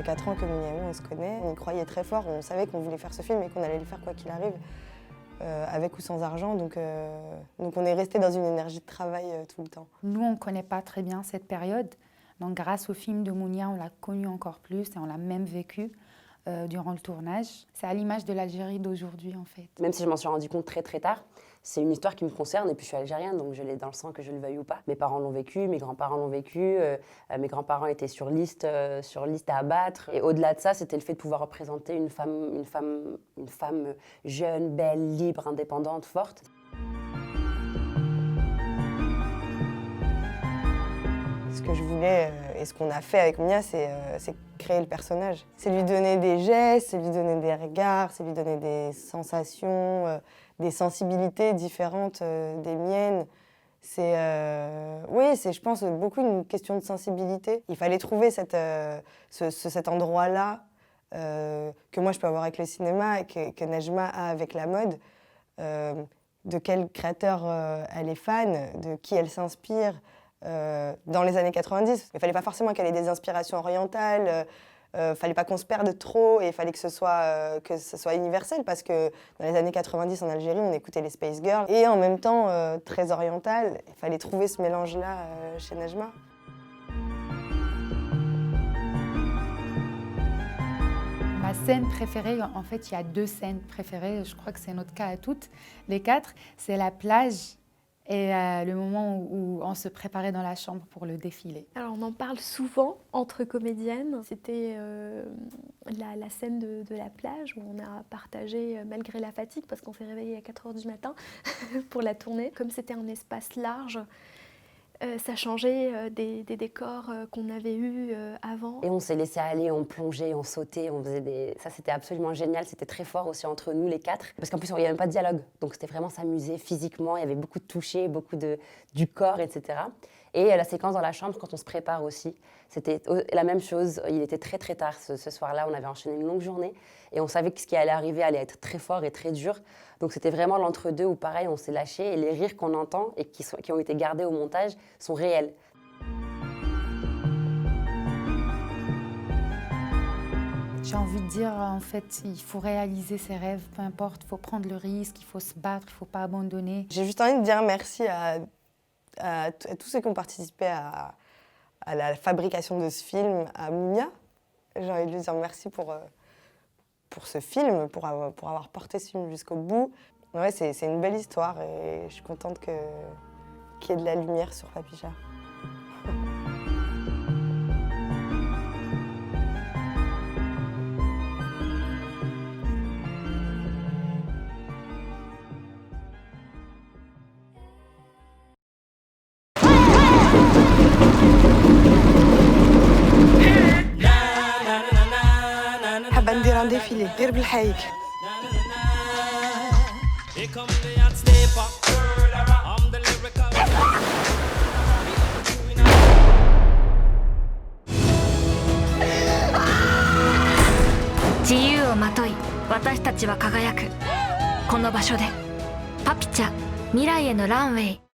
fait 4 ans que Mounia et moi, on se connaît. On y croyait très fort, on savait qu'on voulait faire ce film et qu'on allait le faire quoi qu'il arrive, avec ou sans argent. Donc on est resté dans une énergie de travail tout le temps. Nous, on ne connaît pas très bien cette période. Donc grâce au film de Mounia, on l'a connu encore plus et on l'a même vécu durant le tournage. C'est à l'image de l'Algérie d'aujourd'hui, en fait. Même si je m'en suis rendu compte très très tard, c'est une histoire qui me concerne et puis je suis algérienne, donc je l'ai dans le sang que je le veuille ou pas. Mes parents l'ont vécu, mes grands-parents l'ont vécu, mes grands-parents étaient sur liste à abattre. Et au-delà de ça, c'était le fait de pouvoir représenter une femme jeune, belle, libre, indépendante, forte. Ce que je voulais et ce qu'on a fait avec Mounia, c'est créer le personnage. C'est lui donner des gestes, c'est lui donner des regards, c'est lui donner des sensations, des sensibilités différentes des miennes. Oui, c'est, je pense, beaucoup une question de sensibilité. Il fallait trouver cet endroit-là que moi je peux avoir avec le cinéma et que Nejma a avec la mode. De quel créateur elle est fan, de qui elle s'inspire. Dans les années 90. Il ne fallait pas forcément qu'elle ait des inspirations orientales, fallait pas qu'on se perde trop et il fallait que ce soit universel parce que dans les années 90 en Algérie, on écoutait les Spice Girls et en même temps très oriental. Il fallait trouver ce mélange-là chez Nejma. Ma scène préférée, en fait, il y a 2 scènes préférées, je crois que c'est notre cas à toutes, les 4, c'est la plage et le moment où on se préparait dans la chambre pour le défilé. Alors on en parle souvent entre comédiennes. C'était la scène de la plage où on a partagé malgré la fatigue parce qu'on s'est réveillé à 4 h du matin pour la tournée. Comme c'était un espace large, ça changeait des décors qu'on avait eus avant. Et on s'est laissé aller, on plongeait, on sautait, on faisait des... Ça, c'était absolument génial, c'était très fort aussi entre nous, les 4. Parce qu'en plus, il n'y avait même pas de dialogue, donc c'était vraiment s'amuser physiquement, il y avait beaucoup de toucher, beaucoup du corps, etc. Et la séquence dans la chambre, quand on se prépare aussi, c'était la même chose. Il était très très tard ce soir-là, on avait enchaîné une longue journée et on savait que ce qui allait arriver allait être très fort et très dur. Donc c'était vraiment l'entre-deux où pareil, on s'est lâché et les rires qu'on entend et qui ont été gardés au montage sont réels. J'ai envie de dire, en fait, il faut réaliser ses rêves, peu importe, il faut prendre le risque, il faut se battre, il ne faut pas abandonner. J'ai juste envie de dire merci à tous ceux qui ont participé à la fabrication de ce film, à Mounia. J'ai envie de lui dire merci pour ce film, pour avoir porté ce film jusqu'au bout. Ouais, c'est une belle histoire et je suis contente qu'il y ait de la lumière sur Papicha. حابة ندير ان ديفيلي غير بالحايك.自由をまとい、私たちは輝く。この場所で、パピチャ、未来へのランウェイ。